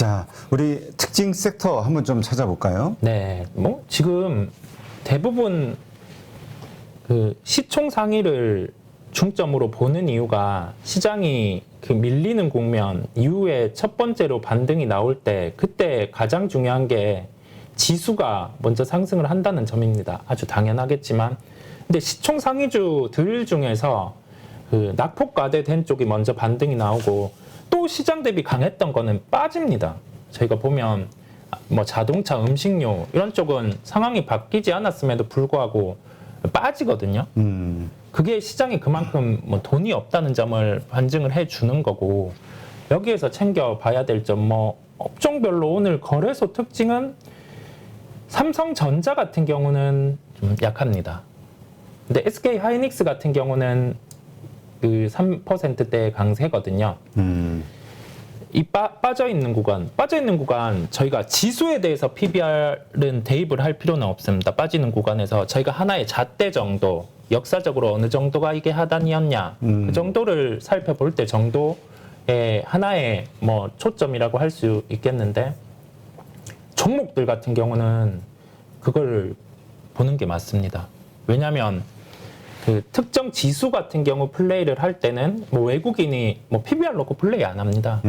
자, 우리 특징 섹터 한번 좀 찾아볼까요? 네, 뭐 지금 대부분 그 시총 상위를 중점으로 보는 이유가 시장이 그 밀리는 국면 이후에 첫 번째로 반등이 나올 때 그때 가장 중요한 게 지수가 먼저 상승을 한다는 점입니다. 아주 당연하겠지만 근데 시총 상위주들 중에서 그 낙폭과대된 쪽이 먼저 반등이 나오고 또 시장 대비 강했던 거는 빠집니다. 저희가 보면 뭐 자동차, 음식료 이런 쪽은 상황이 바뀌지 않았음에도 불구하고 빠지거든요. 그게 시장에 그만큼 뭐 돈이 없다는 점을 반증을 해주는 거고 여기에서 챙겨봐야 될 점 뭐 업종별로 오늘 거래소 특징은 삼성전자 같은 경우는 좀 약합니다. 근데 SK 하이닉스 같은 경우는 그 3%대 강세거든요. 이 빠져있는 구간 저희가 지수에 대해서 PBR은 대입을 할 필요는 없습니다. 빠지는 구간에서 저희가 하나의 잣대 정도 역사적으로 어느 정도가 이게 하단이었냐 그 정도를 살펴볼 때 정도의 하나의 뭐 초점이라고 할 수 있겠는데 종목들 같은 경우는 그걸 보는 게 맞습니다. 왜냐하면 그 특정 지수 같은 경우 플레이를 할 때는 뭐 외국인이 뭐 PBR 놓고 플레이 안 합니다.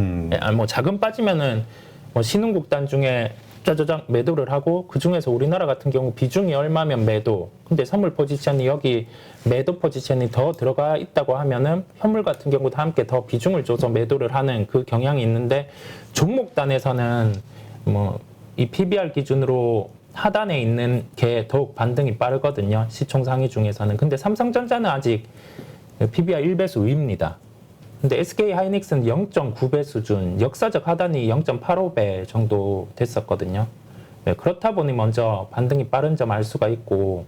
뭐 자금 빠지면은 뭐 신흥국단 중에 짜자장 매도를 하고 그 중에서 우리나라 같은 경우 비중이 얼마면 매도. 근데 선물 포지션이 여기 매도 포지션이 더 들어가 있다고 하면은 현물 같은 경우도 함께 더 비중을 줘서 매도를 하는 그 경향이 있는데 종목단에서는 뭐 이 PBR 기준으로 하단에 있는 게 더욱 반등이 빠르거든요. 시총 상위 중에서는. 근데 삼성전자는 아직 PBR 1배수 위입니다. 근데 SK 하이닉스는 0.9배 수준, 역사적 하단이 0.85배 정도 됐었거든요. 네, 그렇다 보니 먼저 반등이 빠른 점 알 수가 있고,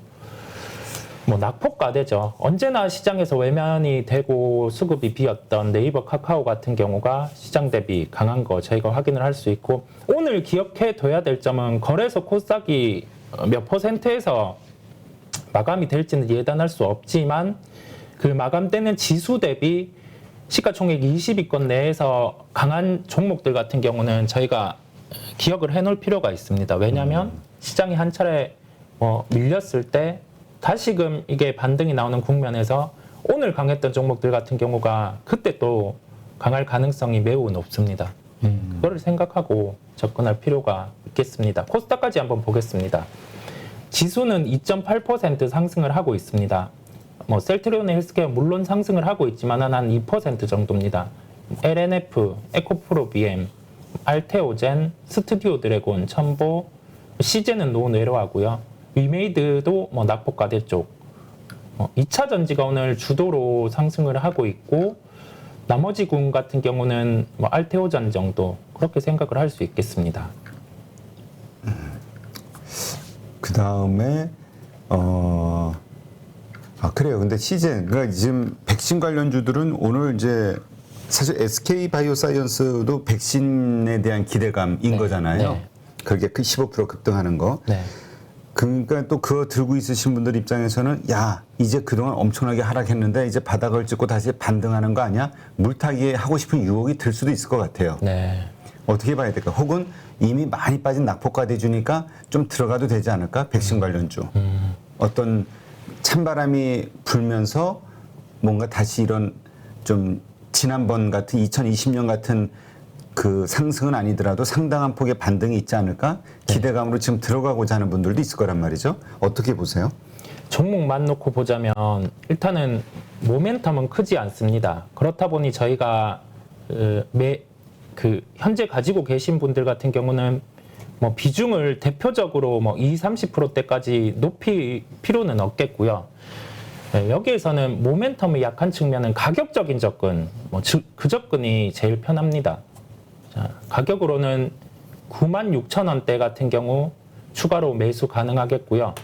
뭐 낙폭과대죠. 언제나 시장에서 외면이 되고 수급이 비었던 네이버, 카카오 같은 경우가 시장 대비 강한 거 저희가 확인을 할 수 있고, 오늘 기억해 둬야 될 점은 거래소 코스닥이 몇 %에서 마감이 될지는 예단할 수 없지만 그 마감되는 지수 대비 시가총액 20위권 내에서 강한 종목들 같은 경우는 저희가 기억을 해놓을 필요가 있습니다. 왜냐하면 시장이 한 차례 밀렸을 때 다시금 이게 반등이 나오는 국면에서 오늘 강했던 종목들 같은 경우가 그때 또 강할 가능성이 매우 높습니다. 그거를 생각하고 접근할 필요가 있겠습니다. 코스닥까지 한번 보겠습니다. 지수는 2.8% 상승을 하고 있습니다. 뭐 셀트리온 헬스케어 물론 상승을 하고 있지만 한 2% 정도입니다. LNF, 에코프로 BM, 알테오젠, 스튜디오 드래곤, 첨보, 시제는 노 내려가고요. 위메이드도 뭐 낙폭과대 쪽. 2차 전지가 오늘 주도로 상승을 하고 있고 나머지 군 같은 경우는 뭐 알테오전 정도 그렇게 생각을 할 수 있겠습니다. 그 다음에 그래요. 근데 시젠, 그러니까 지금 백신 관련주들은 오늘 이제 사실 SK 바이오사이언스도 백신에 대한 기대감인 거잖아요. 네. 그게 그 15% 급등하는 거. 네. 그러니까 또 그거 들고 있으신 분들 입장에서는 야, 이제 그동안 엄청나게 하락했는데 이제 바닥을 찍고 다시 반등하는 거 아니야? 물타기 하고 싶은 유혹이 들 수도 있을 것 같아요. 네. 어떻게 봐야 될까? 혹은 이미 많이 빠진 낙폭과대 주니까 좀 들어가도 되지 않을까? 백신 관련주. 어떤 찬바람이 불면서 뭔가 다시 이런 좀 지난번 같은 2020년 같은 그 상승은 아니더라도 상당한 폭의 반등이 있지 않을까? 기대감으로 지금 들어가고자 하는 분들도 있을 거란 말이죠. 어떻게 보세요? 종목만 놓고 보자면 일단은 모멘텀은 크지 않습니다. 그렇다 보니 저희가 현재 가지고 계신 분들 같은 경우는 뭐 비중을 대표적으로 뭐 20-30%대까지 높일 필요는 없겠고요. 여기에서는 모멘텀이 약한 측면은 가격적인 접근, 그 접근이 제일 편합니다. 자, 가격으로는 96,000원대 같은 경우 추가로 매수 가능하겠고요.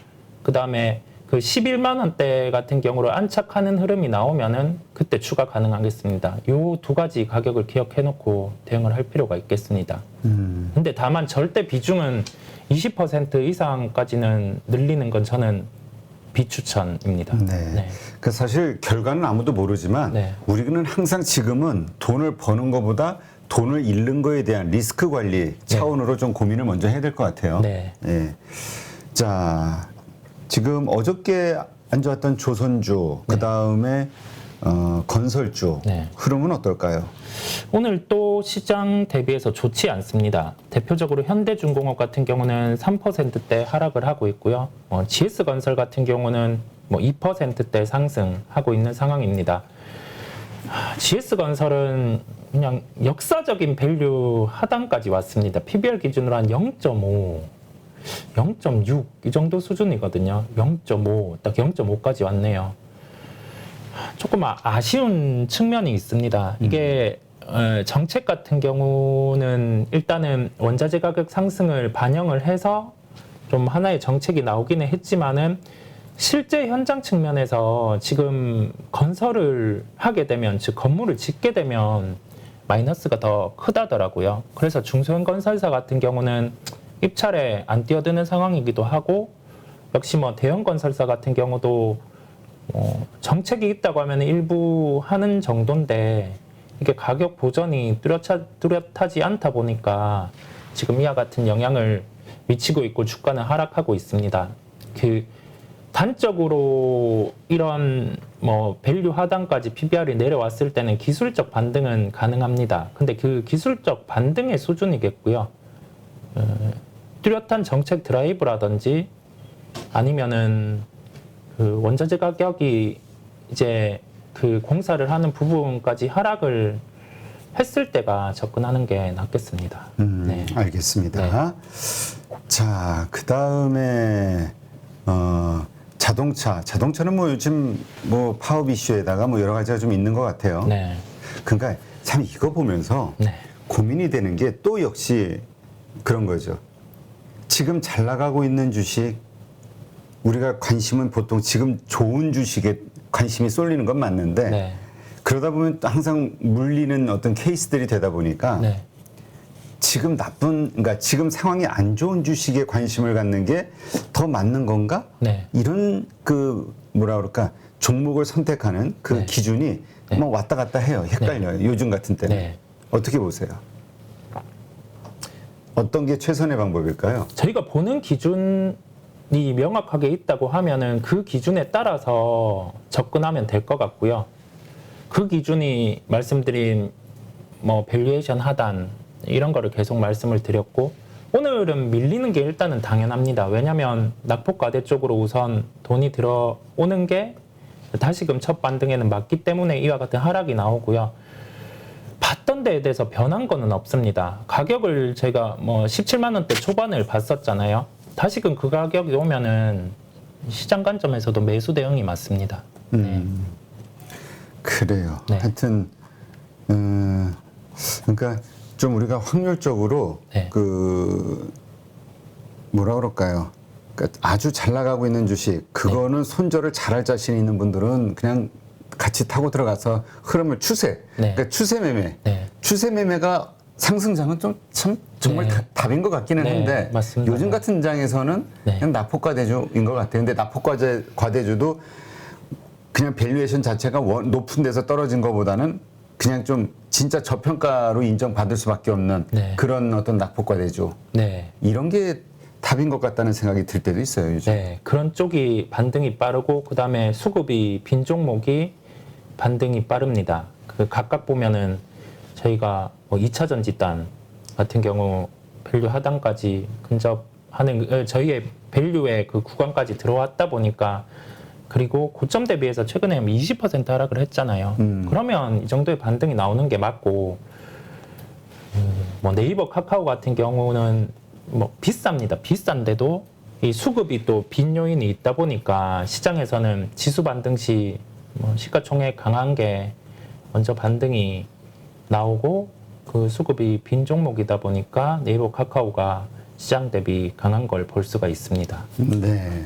그 다음에 그 11만원대 같은 경우로 안착하는 흐름이 나오면은 그때 추가 가능하겠습니다. 요 두 가지 가격을 기억해 놓고 대응을 할 필요가 있겠습니다. 근데 다만 절대 비중은 20% 이상까지는 늘리는 건 저는 비추천입니다. 네. 네. 그 사실 결과는 아무도 모르지만 네. 우리는 항상 지금은 돈을 버는 것보다 돈을 잃는 거에 대한 리스크 관리 차원으로 좀 고민을 먼저 해야 될 것 같아요. 네. 예. 자, 지금 어저께 앉아왔던 조선주, 그 다음에 건설주 네. 흐름은 어떨까요? 오늘 또 시장 대비해서 좋지 않습니다. 대표적으로 현대중공업 같은 경우는 3%대 하락을 하고 있고요. GS건설 같은 경우는 뭐 2%대 상승하고 있는 상황입니다. GS건설은 그냥 역사적인 밸류 하단까지 왔습니다. PBR 기준으로 한 0.5, 0.6 이 정도 수준이거든요. 0.5, 딱 0.5까지 왔네요. 조금 아쉬운 측면이 있습니다. 이게 정책 같은 경우는 일단은 원자재 가격 상승을 반영을 해서 좀 하나의 정책이 나오기는 했지만은 실제 현장 측면에서 지금 건설을 하게 되면, 즉 건물을 짓게 되면 마이너스가 더 크다더라고요. 그래서 중소형 건설사 같은 경우는 입찰에 안 뛰어드는 상황이기도 하고, 역시 뭐 대형 건설사 같은 경우도 정책이 있다고 하면 일부 하는 정도인데 이게 가격 보전이 뚜렷하지 않다 보니까 지금 이와 같은 영향을 미치고 있고 주가는 하락하고 있습니다. 그 단적으로 이런 뭐 밸류 하단까지 PBR이 내려왔을 때는 기술적 반등은 가능합니다. 근데 그 기술적 반등의 수준이겠고요. 뚜렷한 정책 드라이브라든지 아니면은 그 원자재 가격이 이제 그 공사를 하는 부분까지 하락을 했을 때가 접근하는 게 낫겠습니다. 네. 알겠습니다. 자, 그 다음에 자동차는 뭐 요즘 뭐 파업 이슈에다가 뭐 여러 가지가 좀 있는 것 같아요. 네. 그러니까 참 이거 보면서 네. 고민이 되는 게 또 역시 그런 거죠. 지금 잘 나가고 있는 주식, 우리가 관심은 보통 지금 좋은 주식에 관심이 쏠리는 건 맞는데 네. 그러다 보면 또 항상 물리는 어떤 케이스들이 되다 보니까 네. 지금 그러니까 지금 상황이 안 좋은 주식에 관심을 갖는 게 더 맞는 건가? 네. 이런 그 뭐라 그럴까 종목을 선택하는 그 네. 기준이 네. 뭐 왔다 갔다 해요. 헷갈려요. 요즘 같은 때는. 네. 어떻게 보세요? 어떤 게 최선의 방법일까요? 저희가 보는 기준이 명확하게 있다고 하면은 그 기준에 따라서 접근하면 될 것 같고요. 그 기준이 말씀드린 뭐 밸류에이션 하단 이런 거를 계속 말씀을 드렸고, 오늘은 밀리는 게 일단은 당연합니다. 왜냐하면 낙폭과대 쪽으로 우선 돈이 들어오는 게 다시금 첫 반등에는 맞기 때문에 이와 같은 하락이 나오고요. 봤던 데에 대해서 변한 거는 없습니다. 가격을 제가 뭐 17만 원대 초반을 봤었잖아요. 다시금 그 가격이 오면은 시장 관점에서도 매수 대응이 맞습니다. 네. 그래요. 네. 하여튼 그러니까 좀 우리가 확률적으로 네. 그 뭐라 그럴까요? 그러니까 아주 잘 나가고 있는 주식 그거는 손절을 잘할 자신 있는 분들은 그냥 같이 타고 들어가서 흐름을 추세. 네. 그러니까 추세 매매. 네. 추세 매매가 상승장은 좀 참 정말 네. 답인 것 같기는 네, 한데 맞습니다. 요즘 같은 장에서는 네. 그냥 낙폭과대주인 것 같아요. 근데 낙폭과대주도 그냥 밸류에이션 자체가 높은 데서 떨어진 것보다는 그냥 좀 진짜 저평가로 인정받을 수밖에 없는 네. 그런 어떤 낙폭과대주 네. 이런 게 답인 것 같다는 생각이 들 때도 있어요. 요즘. 네. 그런 쪽이 반등이 빠르고, 그 다음에 수급이 빈 종목이 반등이 빠릅니다. 그 각각 보면은 저희가 뭐 2차 전지단 같은 경우 밸류 하단까지 근접하는 저희의 밸류의 그 구간까지 들어왔다 보니까, 그리고 고점 대비해서 최근에 20% 하락을 했잖아요. 그러면 이 정도의 반등이 나오는 게 맞고, 뭐 네이버, 카카오 같은 경우는 뭐 비쌉니다. 비싼데도 이 수급이 또 빈 요인이 있다 보니까 시장에서는 지수 반등 시 뭐 시가총액 강한 게 먼저 반등이 나오고, 그 수급이 빈 종목이다 보니까 네이버, 카카오가 시장 대비 강한 걸 볼 수가 있습니다. 네.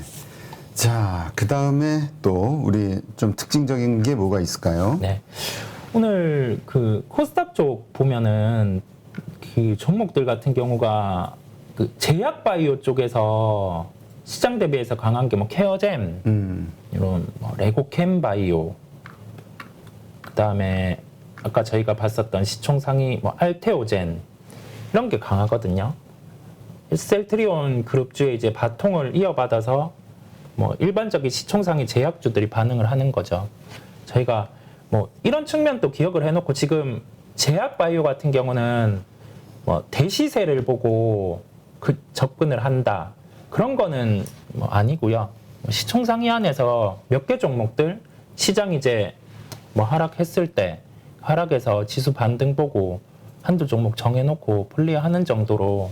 자, 그 다음에 또 우리 좀 특징적인 게 뭐가 있을까요? 네. 오늘 그 코스닥 쪽 보면은 그 종목들 같은 경우가 그 제약 바이오 쪽에서 시장 대비해서 강한 게 뭐 케어잼, 이런 뭐 레고캠 바이오, 그 다음에 아까 저희가 봤었던 시총 상위 뭐 알테오젠 이런 게 강하거든요. 셀트리온 그룹주의 이제 바통을 이어받아서 뭐 일반적인 시총 상위 제약주들이 반응을 하는 거죠. 저희가 뭐 이런 측면도 기억을 해놓고 지금 제약바이오 같은 경우는 뭐 대시세를 보고 접근을 한다 그런 거는 뭐 아니고요. 시총 상위 안에서 몇 개 종목들 시장 이제 뭐 하락했을 때 하락해서 지수 반등 보고 한두 종목 정해놓고 분리하는 정도로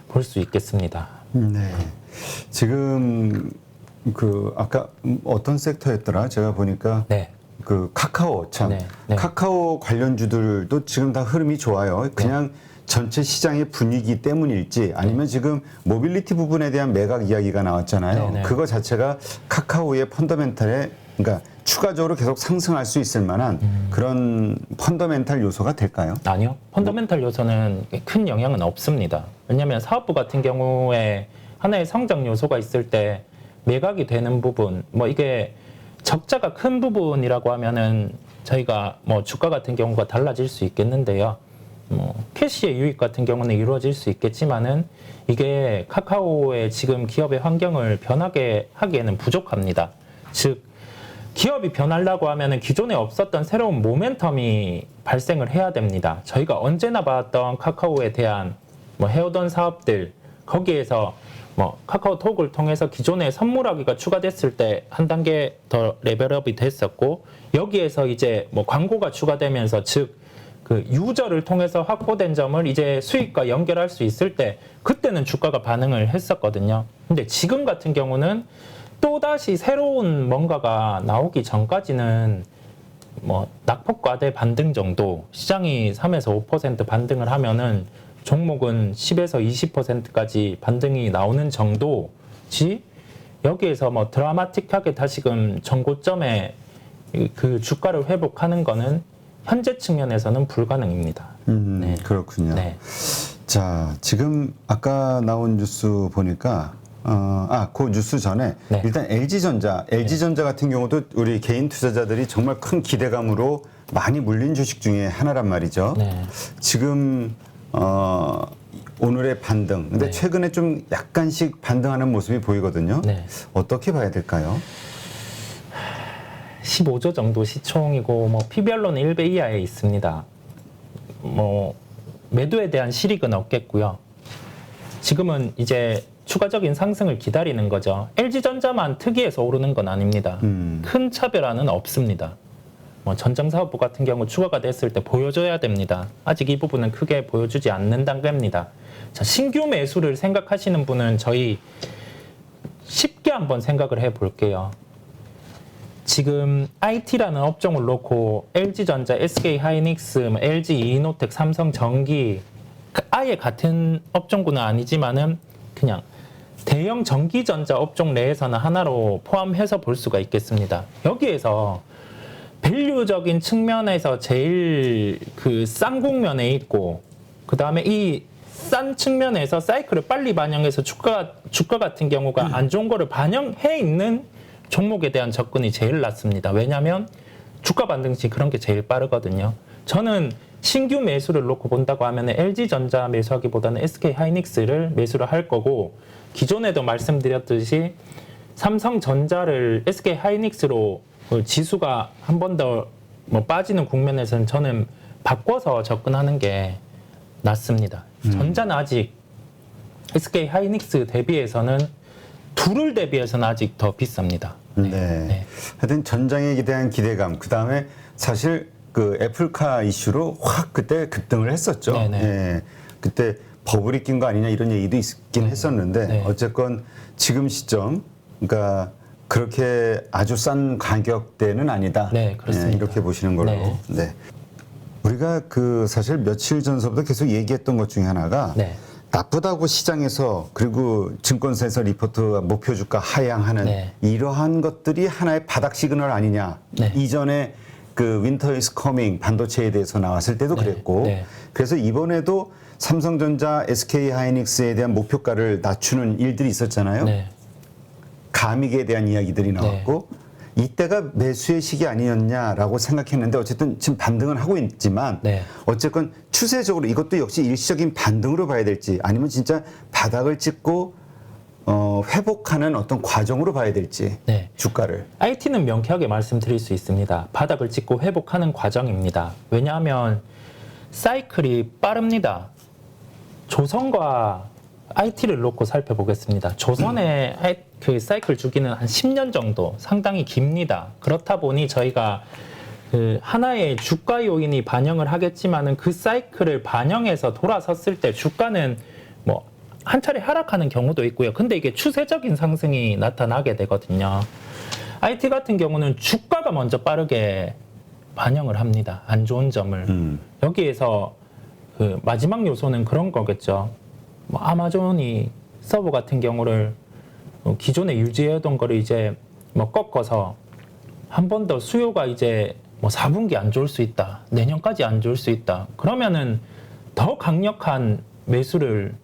볼 수 있겠습니다. 네. 지금 그 아까 어떤 섹터였더라? 제가 보니까 네. 그 카카오 참 네, 네. 카카오 관련주들도 지금 다 흐름이 좋아요. 그냥 전체 시장의 분위기 때문일지 아니면 지금 모빌리티 부분에 대한 매각 이야기가 나왔잖아요. 네, 네. 그거 자체가 카카오의 펀더멘탈에 그러니까 추가적으로 계속 상승할 수 있을 만한 그런 펀더멘탈 요소가 될까요? 아니요. 펀더멘탈 요소는 큰 영향은 없습니다. 왜냐하면 사업부 같은 경우에 하나의 성장 요소가 있을 때 매각이 되는 부분, 뭐 이게 적자가 큰 부분이라고 하면은 저희가 뭐 주가 같은 경우가 달라질 수 있겠는데요. 뭐 캐시의 유익 같은 경우는 이루어질 수 있겠지만은 이게 카카오의 지금 기업의 환경을 변하게 하기에는 부족합니다. 즉 기업이 변하려고 하면은 기존에 없었던 새로운 모멘텀이 발생을 해야 됩니다. 저희가 언제나 봤던 카카오에 대한 뭐 해오던 사업들 거기에서 뭐 카카오톡을 통해서 기존에 선물하기가 추가됐을 때 한 단계 더 레벨업이 됐었고 여기에서 이제 뭐 광고가 추가되면서 즉 그 유저를 통해서 확보된 점을 이제 수익과 연결할 수 있을 때 그때는 주가가 반응을 했었거든요. 근데 지금 같은 경우는 또다시 새로운 뭔가가 나오기 전까지는 뭐 낙폭과대 반등 정도 시장이 3에서 5% 반등을 하면은 종목은 10에서 20%까지 반등이 나오는 정도지 여기에서 뭐 드라마틱하게 다시금 전고점에 그 주가를 회복하는 거는 현재 측면에서는 불가능입니다. 네. 그렇군요. 네. 자, 지금 아까 나온 뉴스 보니까 그 뉴스 전에 네. 일단 LG전자 같은 경우도 우리 개인 투자자들이 정말 큰 기대감으로 많이 물린 주식 중에 하나란 말이죠. 네. 지금 오늘의 반등, 근데 네. 최근에 좀 약간씩 반등하는 모습이 보이거든요. 네. 어떻게 봐야 될까요? 15조 정도 시총이고 뭐 PBR로는 1배 이하에 있습니다. 뭐 매도에 대한 실익은 없겠고요. 지금은 이제 추가적인 상승을 기다리는 거죠. LG전자만 특이해서 오르는 건 아닙니다. 큰 차별화는 없습니다. 뭐 전장사업부 같은 경우 추가가 됐을 때 보여줘야 됩니다. 아직 이 부분은 크게 보여주지 않는 단계입니다. 자, 신규 매수를 생각하시는 분은 저희 쉽게 한번 생각을 해볼게요. 지금 IT라는 업종을 놓고 LG전자, SK하이닉스, LG이노텍, 삼성전기 아예 같은 업종군은 아니지만은 그냥 대형 전기전자 업종 내에서는 하나로 포함해서 볼 수가 있겠습니다. 여기에서 밸류적인 측면에서 제일 그 싼 국면에 있고 그 다음에 이 싼 측면에서 사이클을 빨리 반영해서 주가 같은 경우가 안 좋은 거를 반영해 있는 종목에 대한 접근이 제일 낫습니다. 왜냐하면 주가 반등시 그런 게 제일 빠르거든요. 저는 신규 매수를 놓고 본다고 하면 LG전자 매수하기보다는 SK하이닉스를 매수를 할 거고 기존에도 말씀드렸듯이 삼성전자를 SK하이닉스로 지수가 한 번 더 뭐 빠지는 국면에서는 저는 바꿔서 접근하는 게 낫습니다. 전자는 아직 SK하이닉스 대비해서는 둘을 대비해서는 아직 더 비쌉니다. 네. 네. 하여튼 전장에 대한 기대감, 그 다음에 사실 그 애플카 이슈로 확 그때 급등을 했었죠. 네네. 예. 그때 버블이 낀 거 아니냐 이런 얘기도 있긴 했었는데 네. 어쨌건 지금 시점, 그러니까 그렇게 아주 싼 가격대는 아니다. 네, 그렇습니다. 예, 이렇게 보시는 걸로. 네. 네. 우리가 그 사실 며칠 전서부터 계속 얘기했던 것 중에 하나가 네. 나쁘다고 시장에서 그리고 증권사에서 리포트 목표 주가 하향하는 네. 이러한 것들이 하나의 바닥 시그널 아니냐. 네. 이전에 그 윈터 이즈 커밍 반도체에 대해서 나왔을 때도 네. 그랬고 네. 그래서 이번에도 삼성전자, SK하이닉스에 대한 목표가를 낮추는 일들이 있었잖아요. 네. 가믹에 대한 이야기들이 나왔고 이때가 매수의 시기 아니었냐라고 생각했는데 어쨌든 지금 반등은 하고 있지만 네. 어쨌건 추세적으로 이것도 역시 일시적인 반등으로 봐야 될지 아니면 진짜 바닥을 찍고 회복하는 어떤 과정으로 봐야 될지 네. 주가를. IT는 명쾌하게 말씀드릴 수 있습니다. 바닥을 찍고 회복하는 과정입니다. 왜냐하면 사이클이 빠릅니다. 조선과 IT를 놓고 살펴보겠습니다. 조선의 그 사이클 주기는 한 10년 정도 상당히 깁니다. 그렇다 보니 저희가 그 하나의 주가 요인이 반영을 하겠지만은 그 사이클을 반영해서 돌아섰을 때 주가는 뭐 한 차례 하락하는 경우도 있고요. 근데 이게 추세적인 상승이 나타나게 되거든요. IT 같은 경우는 주가가 먼저 빠르게 반영을 합니다. 안 좋은 점을. 여기에서 그 마지막 요소는 그런 거겠죠. 뭐 아마존이 서버 같은 경우를 기존에 유지해오던 거를 이제 뭐 꺾어서 한 번 더 수요가 이제 뭐 4분기 안 좋을 수 있다. 내년까지 안 좋을 수 있다. 그러면은 더 강력한 매수를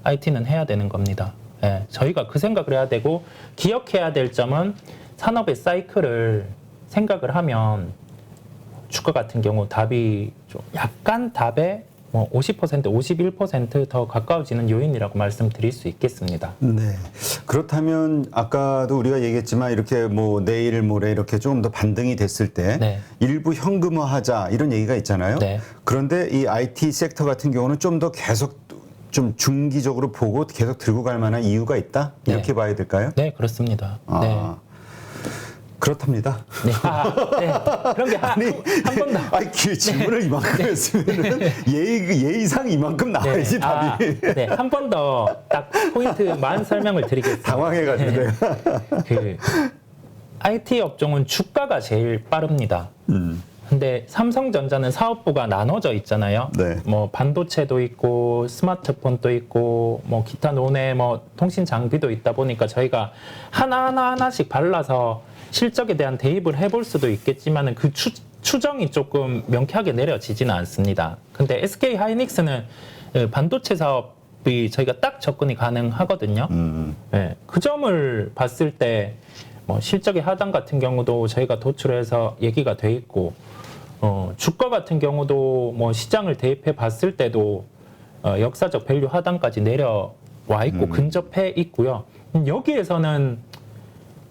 IT는 해야 되는 겁니다. 예, 저희가 그 생각을 해야 되고 기억해야 될 점은 산업의 사이클을 생각을 하면 주가 같은 경우 답이 좀 약간 답에 뭐 50%, 51%더 가까워지는 요인이라고 말씀드릴 수 있겠습니다. 네. 그렇다면 아까도 우리가 얘기했지만 이렇게 뭐 내일 모레 이렇게 조금 더 반등이 됐을 때 네. 일부 현금화하자 이런 얘기가 있잖아요. 네. 그런데 이 IT 섹터 같은 경우는 좀 더 계속 좀 중기적으로 보고 계속 들고 갈 만한 이유가 있다? 이렇게 네. 봐야 될까요? 네, 그렇습니다. 네. 그렇답니다. 네. 네. 그런 게 한 번 더. 아니, 질문을 이만큼 했으면 예의상 이만큼 나와야지 답이. 네, 한 번 더 딱 포인트만 설명을 드리겠습니다. 당황해가지고 네. 내가. 그 IT 업종은 주가가 제일 빠릅니다. 근데 삼성전자는 사업부가 나눠져 있잖아요. 네. 뭐 반도체도 있고 스마트폰도 있고 뭐 기타 논의 뭐 통신 장비도 있다 보니까 저희가 하나씩 발라서 실적에 대한 대입을 해볼 수도 있겠지만은 그 추정이 조금 명쾌하게 내려지지는 않습니다. 근데 SK 하이닉스는 반도체 사업이 저희가 딱 접근이 가능하거든요. 네, 그 점을 봤을 때 뭐 실적의 하단 같은 경우도 저희가 도출해서 얘기가 돼 있고 주가 같은 경우도 뭐 시장을 대입해 봤을 때도 역사적 밸류 하단까지 내려와 있고 근접해 있고요. 여기에서는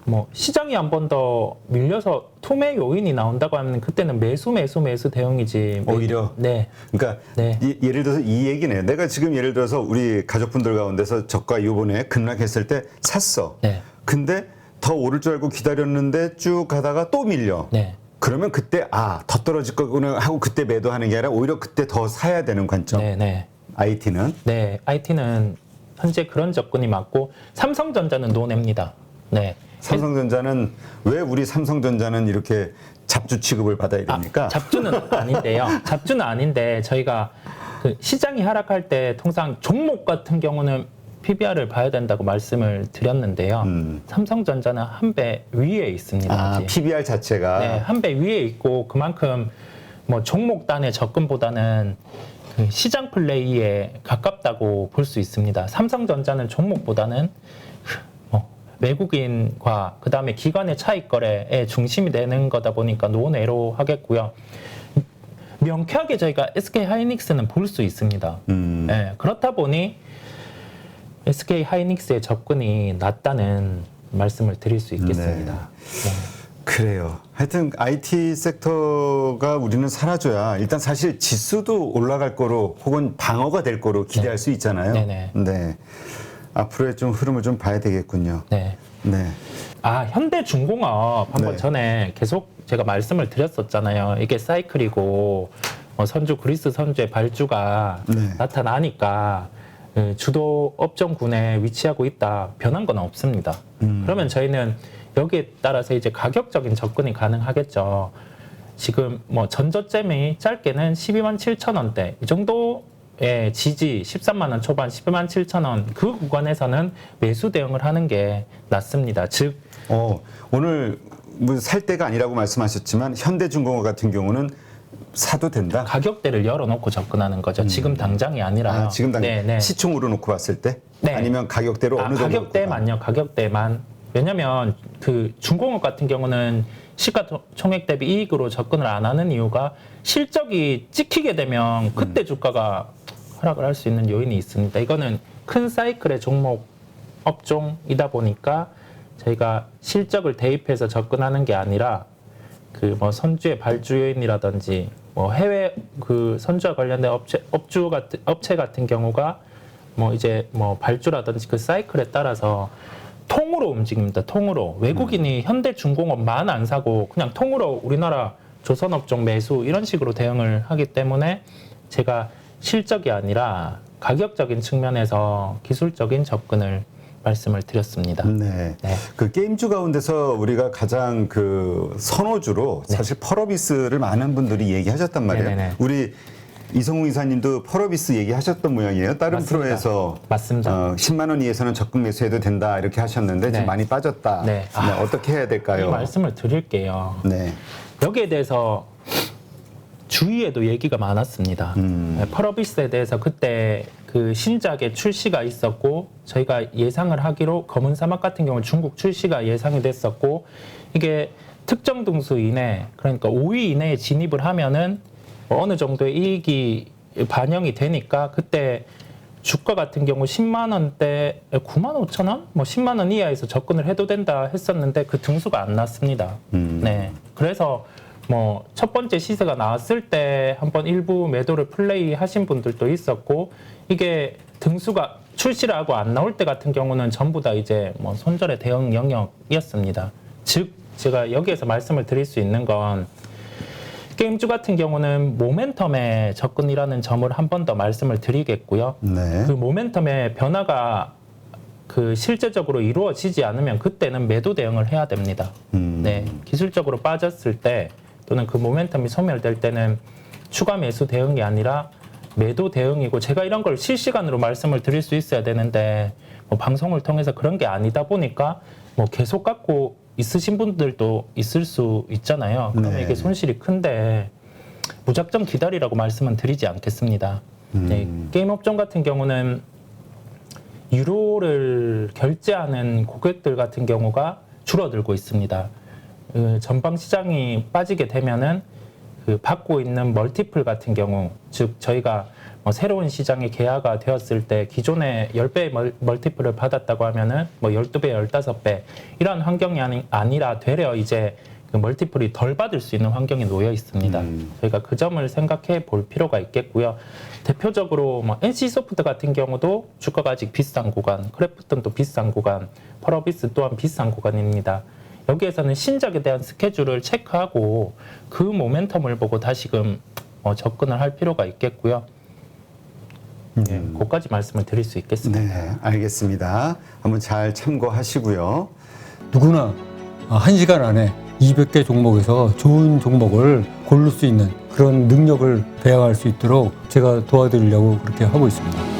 뭐 시장이 한 번 더 밀려서 투매 요인이 나온다고 하면 그때는 매수 대응이지. 오히려? 네. 그러니까 네. 예를 들어서 이 얘기네. 내가 지금 예를 들어서 우리 가족분들 가운데서 저가 요번에 급락했을 때 샀어. 네. 근데 더 오를 줄 알고 기다렸는데 쭉 가다가 또 밀려. 네. 그러면 그때 더 떨어질 거구나 하고 그때 매도하는 게 아니라 오히려 그때 더 사야 되는 관점. 네, 네. IT는? 네, IT는 현재 그런 접근이 맞고 삼성전자는 노냅니다. 네. 삼성전자는 왜 우리 삼성전자는 이렇게 잡주 취급을 받아야 됩니까? 잡주는 아닌데요. 잡주는 아닌데 저희가 그 시장이 하락할 때 통상 종목 같은 경우는 PBR을 봐야 된다고 말씀을 드렸는데요. 삼성전자는 한 배 위에 있습니다. 아직. PBR 자체가. 네, 한 배 위에 있고 그만큼 뭐 종목 단의 접근보다는 그 시장 플레이에 가깝다고 볼 수 있습니다. 삼성전자는 종목보다는 외국인과 그 다음에 기관의 차익 거래에 중심이 되는 거다 보니까 논외로 하겠고요. 명쾌하게 저희가 SK 하이닉스는 볼 수 있습니다. 네, 그렇다 보니 SK 하이닉스의 접근이 낮다는 말씀을 드릴 수 있겠습니다. 네. 그래요. 하여튼 IT 섹터가 우리는 사라져야 일단 사실 지수도 올라갈 거로 혹은 방어가 될 거로 기대할 수 있잖아요. 네네. 네. 앞으로의 좀 흐름을 좀 봐야 되겠군요. 네. 네. 현대중공업 한번 네. 전에 계속 제가 말씀을 드렸었잖아요. 이게 사이클이고 선주 그리스 선주의 발주가 네. 나타나니까 주도 업종군에 위치하고 있다. 변한 건 없습니다. 그러면 저희는 여기에 따라서 이제 가격적인 접근이 가능하겠죠. 지금 뭐 전저점이 짧게는 12만 7천 원대 이 정도의 지지 13만 원 초반 12만 7천 원 그 구간에서는 매수 대응을 하는 게 낫습니다. 즉 오늘 뭐 살 때가 아니라고 말씀하셨지만 현대중공업 같은 경우는 사도 된다. 가격대를 열어놓고 접근하는 거죠. 지금 당장이 아니라요. 지금 당장 네, 네. 시총으로 놓고 봤을 때 네. 아니면 가격대로 어느 정도 가격대만요. 가격대만 왜냐하면 그 중공업 같은 경우는 시가총액 대비 이익으로 접근을 안 하는 이유가 실적이 찍히게 되면 그때 주가가 하락을 할 수 있는 요인이 있습니다. 이거는 큰 사이클의 종목 업종이다 보니까 저희가 실적을 대입해서 접근하는 게 아니라 그 뭐 선주의 발주 요인이라든지 뭐 해외 그 선주와 관련된 업체 같은 경우가 뭐 이제 뭐 발주라든지 그 사이클에 따라서 통으로 움직입니다. 통으로 외국인이 현대중공업만 안 사고 그냥 통으로 우리나라 조선업종 매수 이런 식으로 대응을 하기 때문에 제가 실적이 아니라 가격적인 측면에서 기술적인 접근을 말씀을 드렸습니다. 네. 네. 그 게임주 가운데서 우리가 가장 그 선호주로 사실 펄어비스를 많은 분들이 얘기하셨단 말이에요. 네네네. 우리 이성우 이사님도 펄어비스 얘기하셨던 모양이에요. 다른 맞습니다. 프로에서 맞습니다. 10만 원 이하에서는 적금 매수해도 된다 이렇게 하셨는데 네. 지금 많이 빠졌다. 네. 어떻게 해야 이 될까요? 말씀을 드릴게요. 네. 여기에 대해서 주위에도 얘기가 많았습니다. 펄어비스에 대해서 그때 그 신작의 출시가 있었고 저희가 예상을 하기로 검은 사막 같은 경우는 중국 출시가 예상이 됐었고 이게 특정 등수 이내 그러니까 5위 이내에 진입을 하면은 어느 정도의 이익이 반영이 되니까 그때 주가 같은 경우 10만 원대 9만 5천 원? 뭐 10만 원 이하에서 접근을 해도 된다 했었는데 그 등수가 안 났습니다. 네. 그래서 뭐 첫 번째 시세가 나왔을 때 한번 일부 매도를 플레이 하신 분들도 있었고 이게 등수가 출시를 하고 안 나올 때 같은 경우는 전부 다 이제 뭐 손절의 대응 영역이었습니다. 즉 제가 여기에서 말씀을 드릴 수 있는 건 게임주 같은 경우는 모멘텀의 접근이라는 점을 한 번 더 말씀을 드리겠고요. 네. 그 모멘텀의 변화가 그 실제적으로 이루어지지 않으면 그때는 매도 대응을 해야 됩니다. 네, 기술적으로 빠졌을 때 또는 그 모멘텀이 소멸될 때는 추가 매수 대응이 아니라 매도 대응이고 제가 이런 걸 실시간으로 말씀을 드릴 수 있어야 되는데 뭐 방송을 통해서 그런 게 아니다 보니까 뭐 계속 갖고 있으신 분들도 있을 수 있잖아요. 그러면 네. 이게 손실이 큰데 무작정 기다리라고 말씀은 드리지 않겠습니다. 네, 게임 업종 같은 경우는 유로를 결제하는 고객들 같은 경우가 줄어들고 있습니다. 전방 시장이 빠지게 되면은 그 받고 있는 멀티플 같은 경우, 즉 저희가 뭐 새로운 시장이 개화가 되었을 때 기존에 10배의 멀티플을 받았다고 하면은 뭐 12배, 15배 이런 환경이 아니라 되려 이제 그 멀티플이 덜 받을 수 있는 환경에 놓여 있습니다. 저희가 그 점을 생각해 볼 필요가 있겠고요. 대표적으로 뭐 NC소프트 같은 경우도 주가가 아직 비싼 구간, 크래프톤도 비싼 구간, 펄어비스 또한 비싼 구간입니다. 여기에서는 신작에 대한 스케줄을 체크하고 그 모멘텀을 보고 다시금 접근을 할 필요가 있겠고요. 네, 그것까지 말씀을 드릴 수 있겠습니다. 네, 알겠습니다. 한번 잘 참고하시고요. 누구나 1시간 안에 200개 종목에서 좋은 종목을 고를 수 있는 그런 능력을 배양할 수 있도록 제가 도와드리려고 그렇게 하고 있습니다.